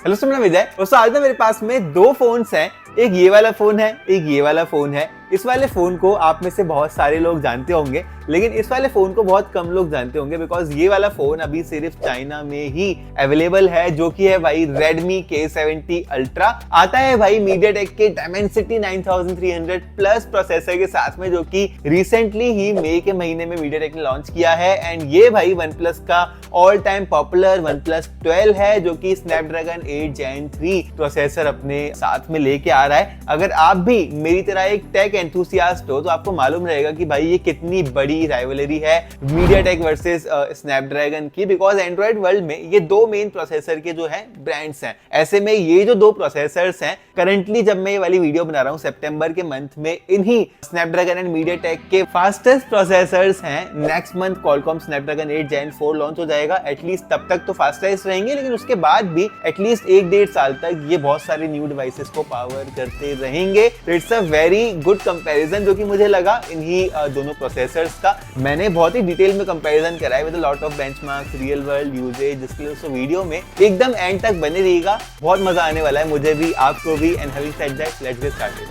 Hello सुन विजय। दोस्तों आज ना मेरे पास में दो फोन्स हैं, एक ये वाला फोन है, एक ये वाला फोन है। इस वाले फोन को आप में से बहुत सारे लोग जानते होंगे, लेकिन इस वाले फोन को बहुत कम लोग जानते होंगे बिकॉज ये वाला फोन अभी सिर्फ चाइना में ही अवेलेबल है, जो कि है भाई Redmi K70 Ultra। आता है भाई MediaTek के Dimensity 9300 प्लस प्रोसेसर के साथ में, जो कि रिसेंटली ही मई के महीने में MediaTek ने लॉन्च किया है। एंड ये भाई OnePlus का ऑल टाइम पॉपुलर OnePlus 12 है, जो कि Snapdragon 8 Gen 3 प्रोसेसर अपने साथ में लेके आ रहा है। अगर आप भी मेरी तरह एक टेक एंथुसियास्ट हो तो आपको मालूम रहेगा कि भाई ये कितनी बड़ी राइवलरी है MediaTek वर्सेस स्नैपड्रैगन की, बिकॉज एंड्रॉइड वर्ल्ड में ये दो मेन प्रोसेसर के जो है ब्रांड्स हैं। ऐसे में ये जो दो प्रोसेसर्स हैं करंटली, जब मैं ये वाली वीडियो बना रहा हूँ सितंबर के मंथ में, इन्हीं स्नैपड्रैगन एंड MediaTek के फास्टेस्ट प्रोसेसर्स हैं। Next month Qualcomm Snapdragon 8 Gen 4 launch हो जाएगा। एटलीस्ट तब तक तो फास्टेस्ट रहेंगे, लेकिन उसके बाद भी एटलीस्ट 1-1.5 साल तक ये बहुत सारे न्यू डिवाइसेस को पावर करते रहेंगे। It's a very good comparison जो कि मुझे लगा इन्हीं दोनों प्रोसेसर्स का। मैंने बहुत ही डिटेल में कंपैरिजन करा है with a lot of benchmarks, real world usages, जिसके लिए वीडियो में एकदम एंड तक बने रहिएगा। बहुत मजा आने वाला है मुझे भी, आपको भी। And having said that, let's get started.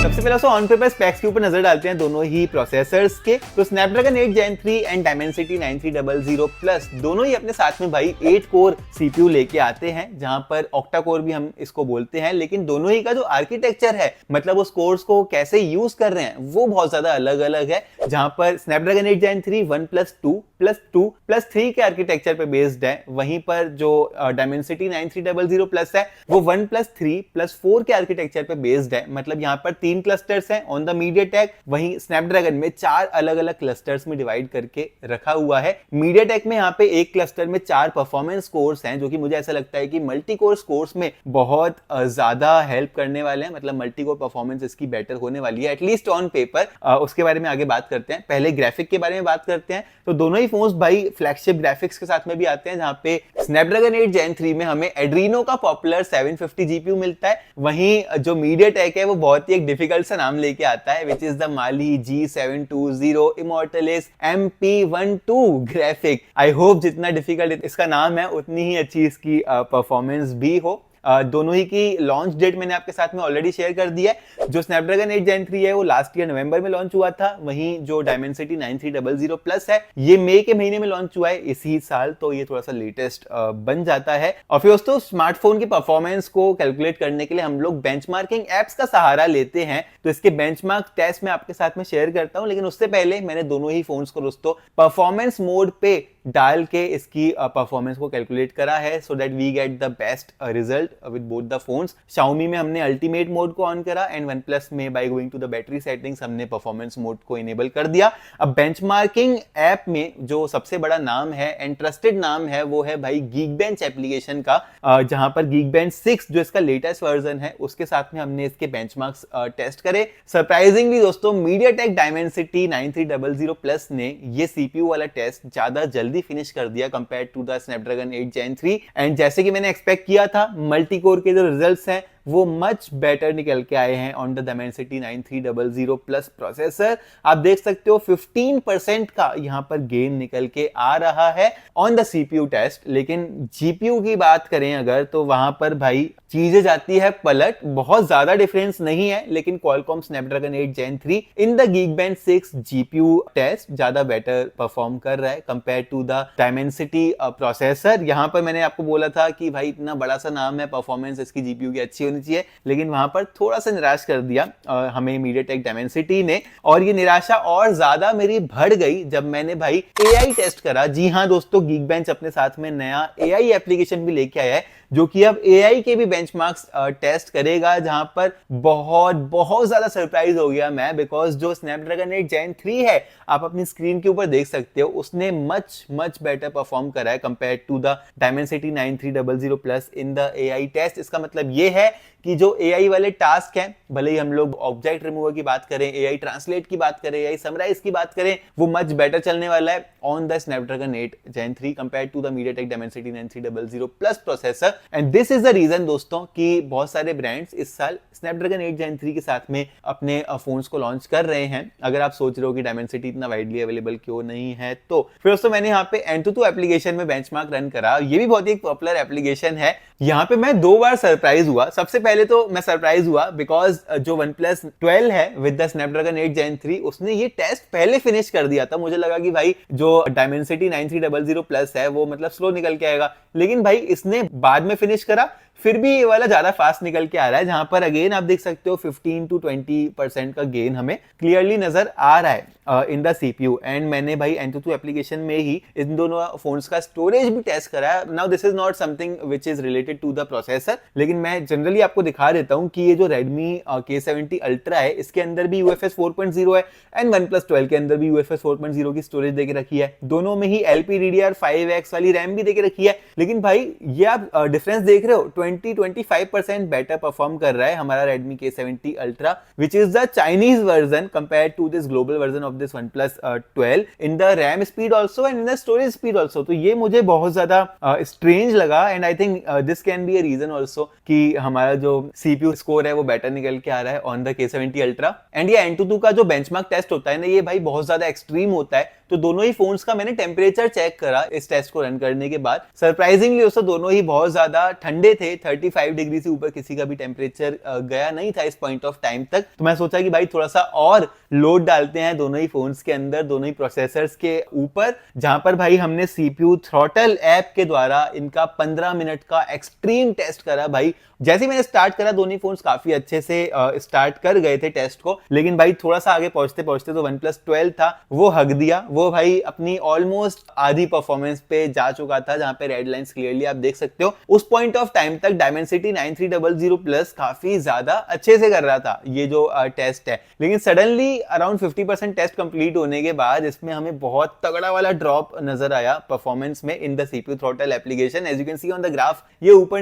सबसे पहले तो ऑन पेपर स्पेक्स के ऊपर नजर डालते हैं दोनों ही प्रोसेसर्स के। तो Snapdragon 8 Gen 3 and Dimensity 9300 plus दोनों ही अपने साथ में भाई 8 कोर CPU लेके आते हैं, जहां पर ऑक्टा कोर भी हम इसको बोलते हैं। लेकिन दोनों ही का जो आर्किटेक्चर है, मतलब उस कोर्स को कैसे यूज कर रहे हैं, वो बहुत ज्यादा अलग अलग है। जहां पर Snapdragon 8 Gen 3 1+2+2+3 के आर्किटेक्चर पे बेस्ड है, वहीं पर जो Dimensity 9300 प्लस है वो 1+3+4 के आर्किटेक्चर पे बेस्ड है। मतलब यहाँ पर 3 क्लस्टर्स हैं ऑन द MediaTek, वहीं स्नैपड्रैगन में 4 अलग अलग क्लस्टर्स में डिवाइड करके रखा हुआ है। MediaTek में यहाँ पे एक क्लस्टर में 4 परफॉर्मेंस कोर्स हैं, जो कि मुझे ऐसा लगता है कि मल्टी कोर कोर्स में बहुत ज्यादा हेल्प करने वाले हैं। मतलब मल्टी कोर परफॉर्मेंस इसकी बेटर होने वाली है, एटलीस्ट ऑन पेपर। उसके बारे में आगे बात करते हैं। पहले ग्राफिक के बारे में बात करते हैं। तो दोनों ही फोन्स भाई फ्लैगशिप ग्राफिक्स के साथ में भी आते हैं, जहां पे Snapdragon 8 Gen 3 में हमें Adreno का पॉपुलर 750 GPU मिलता है। वहीं जो MediaTek है वो बहुत ही एक डिफिकल्ट सा नाम लेके आता है, which is the Mali G720 Immortalis MP12 graphic. I hope जितना डिफिकल्ट इसका नाम है उतनी ही अच्छी इसकी परफॉर्मेंस भी हो। दोनों ही की लॉन्च डेट मैंने आपके साथ में ऑलरेडी शेयर कर दिया है। जो Snapdragon 8 Gen 3 है वो लास्ट ईयर नवंबर में लॉन्च हुआ था, वहीं जो Dimensity 9300 प्लस है ये मई के महीने में लॉन्च हुआ है इसी साल, तो ये थोड़ा सा लेटेस्ट बन जाता है। और फिर दोस्तों स्मार्टफोन की परफॉर्मेंस को कैलकुलेट करने के लिए हम लोग बेंचमार्किंग एप्स का सहारा लेते हैं। तो इसके बेंचमार्क टेस्ट मैं आपके साथ में शेयर करता हूं, लेकिन उससे पहले मैंने दोनों ही फोन्स को दोस्तों परफॉर्मेंस मोड पे डाल के इसकी परफॉर्मेंस को कैलकुलेट करा है, so that we get the best result with both the phones. Xiaomi में हमने अल्टीमेट मोड को ऑन करा एंड OnePlus में by going to the battery settings हमने परफॉर्मेंस मोड को इनेबल कर दिया। अब बेंचमार्किंग ऐप में जो सबसे बड़ा नाम है एंड ट्रस्टेड नाम है वो है भाई Geekbench एप्लीकेशन का, जहां पर Geekbench 6 जो इसका लेटेस्ट वर्जन है उसके साथ में हमने इसके बेंचमार्क्स टेस्ट करे। सरप्राइजिंगली दोस्तों MediaTek Dimensity 9300 प्लस ने ये CPU वाला टेस्ट ज्यादा जल्दी फिनिश कर दिया compare to the Snapdragon 8 Gen 3। And जैसे कि मैंने एक्सपेक्ट किया था, मल्टी कोर के जो रिजल्ट्स हैं वो मच बेटर निकल के आए हैं on the Dimensity 9300 plus processor. आप देख सकते हो 15% का यहां पर गेन निकल के आ रहा है ऑन द CPU टेस्ट। लेकिन GPU की बात करें अगर, तो वहां पर भाई चीजें जाती है पलट। बहुत ज्यादा डिफरेंस नहीं है, लेकिन Qualcomm Snapdragon 8 Gen 3 in the Geekbench 6 GPU test ज्यादा बेटर परफॉर्म कर रहा है compare to the Dimensity processor. यहां पर मैंने आपको बोला था कि भाई इतना बड़ा सा नाम है, परफॉर्मेंस इसकी GPU की अच्छी होनी चाहिए, लेकिन वहां पर थोड़ा सा निराश कर दिया हमें MediaTek Dimensity ने। और ये निराशा और ज्यादा मेरी बढ़ गई जब मैंने भाई AI टेस्ट करा। जी हाँ दोस्तों, Geekbench अपने साथ में नया AI एप्लीकेशन भी लेके आया है, जो कि अब AI के भी बेंचमार्क्स टेस्ट करेगा, जहां पर बहुत ज्यादा सरप्राइज हो गया मैं, बिकॉज जो Snapdragon 8 Gen 3 है आप अपनी स्क्रीन के ऊपर देख सकते हो, उसने मच बेटर परफॉर्म करा है compare to the Dimensity 9300 plus in the AI test. इसका मतलब ये है कि जो AI वाले टास्क हैं, भले ही हम लोग ऑब्जेक्ट रिमूवर की बात करें, AI ट्रांसलेट की बात करें, AI समराइज की बात करें, वो मच बेटर चलने वाला है on the Snapdragon 8 Gen 3 compare to the MediaTek Dimensity 9300 plus processor. And this is the reason दोस्तों कि बहुत सारे ब्रांड्स इस साल स्नैपड्रैगन 8 Gen 3 के साथ में अपने फोन्स को लॉन्च कर रहे हैं। अगर आप सोच रहे हो कि डायमेंसिटी इतना वाइडली अवेलेबल क्यों नहीं है, तो फिर दोस्तों मैंने यहाँ पे AnTuTu एप्लीकेशन में बेंचमार्क रन करा। ये भी बहुत ही पॉपुलर एप्लीकेशन है। यहाँ पे मैं 2 बार सरप्राइज हुआ। सबसे पहले तो मैं सरप्राइज हुआ बिकॉज जो OnePlus 12 है विद द स्नैपड्रैगन 8 Gen 3 उसने ये टेस्ट पहले फिनिश कर दिया था। मुझे लगा कि भाई जो Dimensity 9300 Plus है वो मतलब स्लो निकल के आएगा, लेकिन भाई इसने बाद में फिनिश करा, फिर भी ये वाला ज्यादा फास्ट निकल के आ रहा है। जहां पर अगेन आप देख सकते हो 15 to 20% का गेन हमें क्लियरली नजर आ रहा है इन द सीपीयू। एंड मैंने भाई AnTuTu एप्लीकेशन में ही इन दोनों फोन्स का स्टोरेज भी टेस्ट करा है। Now this is not something which is related to the processor, लेकिन मैं जनरली आपको दिखा देता हूं कि ये जो Redmi K70 Ultra है इसके अंदर भी UFS 4.0 है एंड OnePlus 12 के अंदर भी UFS 4.0 की स्टोरेज देके रखी है। दोनों में ही LPDDR5X वाली रैम भी देके रखी है। लेकिन भाई ये आप डिफरेंस देख रहे हो, 20-25% बेटर परफॉर्म कर रहा है हमारा Redmi K70 Ultra which is the Chinese version compared to this global version of this OnePlus 12 in the RAM speed also and in the storage speed also। तो ये मुझे बहुत ज्यादा स्ट्रेंज लगा and I think this can be a reason also कि हमारा जो CPU score है वो बेटर निकल के आ रहा है on the K70 Ultra। And ये AnTuTu का जो बेंचमार्क टेस्ट होता है ना, ये भाई बहुत ज्यादा एक्सट्रीम होता है। तो दोनों ही फोन्स का मैंने टेम्परेचर चेक करा इस टेस्ट को रन करने के बाद। सरप्राइजिंगली दोस्तों दोनों ही बहुत ज्यादा ठंडे थे, 35 डिग्री से ऊपर किसी का भी टेम्परेचर गया नहीं था इस पॉइंट ऑफ टाइम तक। तो मैं सोचा कि भाई थोड़ा सा और लोड डालते हैं दोनों ही फोन्स के अंदर, दोनों ही प्रोसेसर्स के ऊपर, जहां पर भाई हमने CPU थ्रॉटल ऐप के द्वारा इनका 15 मिनट का एक्सट्रीम टेस्ट करा। भाई जैसे मैंने स्टार्ट करा दोनों फोन्स काफी अच्छे से स्टार्ट कर गए थे टेस्ट को, लेकिन भाई थोड़ा सा आगे पहुंचते पहुंचते तो OnePlus 12 था वो हक दिया। वो भाई अपनी ऑलमोस्ट आधी परफॉर्मेंस पे जा चुका था, जहां पे रेड लाइंस क्लियरली आप देख सकते हो। उस पॉइंट ऑफ टाइम तक Dimensity 9300 Plus काफी ज्यादा अच्छे से कर रहा था ये जो टेस्ट है, लेकिन सडनली अराउंड 50% टेस्ट कंप्लीट होने के बाद इसमें हमें बहुत तगड़ा वाला ड्रॉप नजर आया परफॉर्मेंस में in the CPU throttle application. As you can see on the graph ये ऊपर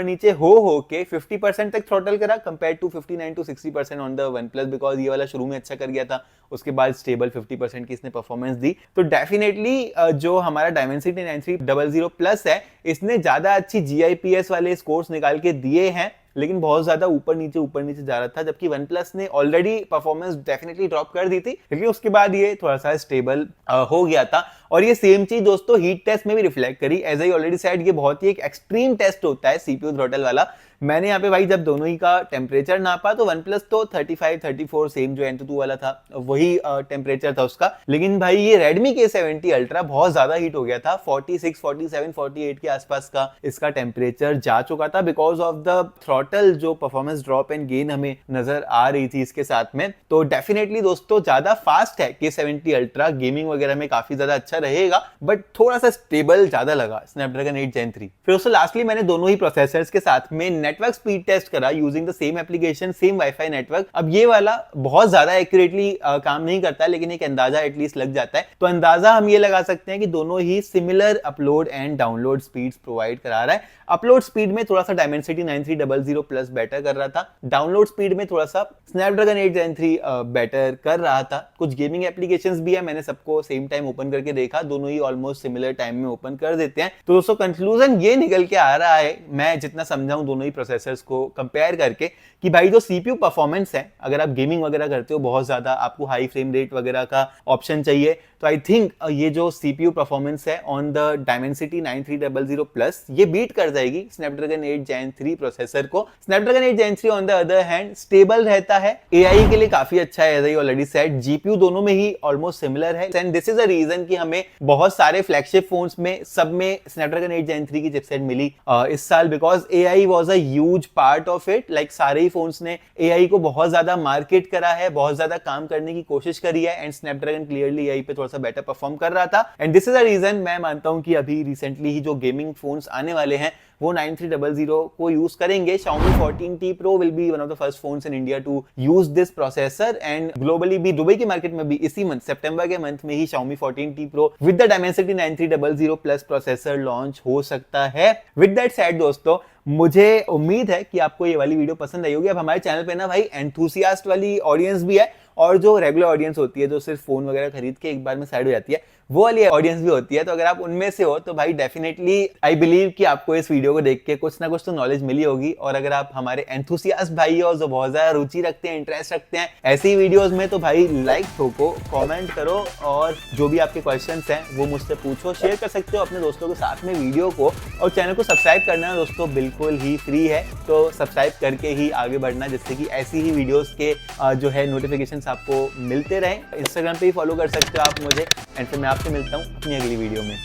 नीचे हो के 50% तक थ्रॉटल करा compare to 59 to 60% on the OnePlus, because ये वाला शुरू में अच्छा कर गया था, उसके बाद स्टेबल 50% की इसने परफॉर्मेंस दी। तो डेफिनेटली जो हमारा Dimensity 9300 Plus है इसने ज्यादा अच्छी GIPS वाले स्कोर्स निकाल के दिए हैं, लेकिन बहुत ज्यादा ऊपर नीचे जा रहा था, जबकि OnePlus ने ऑलरेडी परफॉर्मेंस डेफिनेटली ड्रॉप कर दी थी, लेकिन उसके बाद ये थोड़ा सा स्टेबल हो गया था। और ये सेम चीज दोस्तों हीट टेस्ट में भी रिफ्लेक्ट करी। एज आई ऑलरेडी सेड ये बहुत ही एक एक्सट्रीम टेस्ट होता है CPU थ्रॉटल वाला। मैंने यहाँ पे भाई जब दोनों ही का टेम्परेचर नापा तो OnePlus तो 35-34 सेम जो AnTuTu वाला था वही टेम्परेचर था उसका, लेकिन भाई ये Redmi K70 Ultra बहुत ज्यादा हीट हो गया था। 46, 47, 48 के आसपास का इसका टेम्परेचर जा चुका था बिकॉज ऑफ द थ्रॉटल जो परफॉर्मेंस ड्रॉप एंड गेन हमें नजर आ रही थी इसके साथ में। तो डेफिनेटली दोस्तों ज्यादा फास्ट है K70 Ultra, गेमिंग वगैरह में काफी ज्यादा अच्छा रहेगा, बट थोड़ा सा स्टेबल ज्यादा लगा Snapdragon 8 Gen 3। फिर दोस्तों लास्टली मैंने दोनों ही प्रोसेसर्स के साथ में नेटवर्क स्पीड टेस्ट करा using the same application, same wifi network. अब ये वाला बहुत ज्यादा एक्यूरेटली काम नहीं करता, लेकिन एक अंदाजा एटलीस्ट लग जाता है। तो अंदाजा हम ये लगा सकते हैं कि दोनों ही similar upload and download speeds provide करा रहा है। अपलोड स्पीड में थोड़ा सा Dimensity 9300 Plus बेटर कर रहा था, डाउनलोड स्पीड में थोड़ा सा Snapdragon 8 Gen 3 बेटर कर रहा था। कुछ गेमिंग एप्लीकेशंस भी है, मैंने सबको सेम टाइम ओपन करके देखा, दोनों ही ऑलमोस्ट सिमिलर टाइम में ओपन कर देते हैं। तो दोस्तों कंक्लूजन ये निकल के आ रहा है, मैं जितना समझाऊं दोनों ही प्रोसेसर्स को कंपेयर करके, कि भाई जो CPU परफॉर्मेंस है, अगर आप गेमिंग वगैरह करते हो बहुत ज्यादा आपको हाई फ्रेम रेट वगैरह का ऑप्शन चाहिए, तो आई थिंक ये जो CPU परफॉर्मेंस है ऑन द Dimensity 9300 Plus ये बीट कर जाएगी Snapdragon 8 Gen 3 प्रोसेसर को। Snapdragon 8 Gen 3 on the other hand stable रहता है, AI के लिए काफी अच्छा है as I already said, GPU दोनों में ही ऑलमोस्ट सिमिलर है। And this is a reason कि हमें बहुत सारे फ्लैगशिप फोन्स में सब में Snapdragon 8 Gen 3 की चिपसेट मिली इस साल, because AI was a huge part of it. Like सारे ही फोन्स ने AI को बहुत ज्यादा मार्केट करा है, बहुत ज्यादा काम करने की कोशिश करी है, एंड Snapdragon क्लियरली AI पे थोड़ा सा बेटर परफॉर्म कर रहा था। And this is a reason मैं मानता हूं कि अभी रिसेंटली ही जो गेमिंग फोन्स आने वाले हैं वो 9300 को यूज करेंगे। Xiaomi 14T Pro will be one of the first phones in India to use this processor, and globally भी दुबई की मार्केट में भी इसी मंथ सितंबर के मंथ में ही Xiaomi 14T Pro with the Dimensity 9300 Plus processor launch हो सकता है। With that said दोस्तों, मुझे उम्मीद है कि आपको ये वाली वीडियो पसंद आई होगी। अब हमारे चैनल पे ना भाई एंथुसियास्ट वाली ऑडियंस भी है, और जो रेगुलर ऑडियंस होती है जो सिर्फ फोन वगैरह खरीद के एक बार में साइड हो जाती है, वो वाली ऑडियंस भी होती है। तो अगर आप उनमें से हो तो भाई डेफिनेटली आई बिलीव कि आपको इस वीडियो को देख के कुछ ना कुछ तो नॉलेज मिली होगी। और अगर आप हमारे एंथुसियास्ट भाई हो जो बहुत ज्यादा रुचि रखते हैं, इंटरेस्ट रखते हैं ऐसी ही वीडियोस में, तो भाई लाइक ठोको, कमेंट करो और जो भी आपके क्वेश्चंस हैं वो मुझसे पूछो। शेयर कर सकते हो अपने दोस्तों के साथ में वीडियो को, और चैनल को सब्सक्राइब करना दोस्तों बिल्कुल ही फ्री है, तो सब्सक्राइब करके ही आगे बढ़ना जिससे कि ऐसी ही वीडियोस के जो है नोटिफिकेशंस आपको मिलते रहें। इंस्टाग्राम पे ही फॉलो कर सकते हो आप मुझे। एंड फिर मैं आपसे मिलता हूँ अपनी अगली वीडियो में।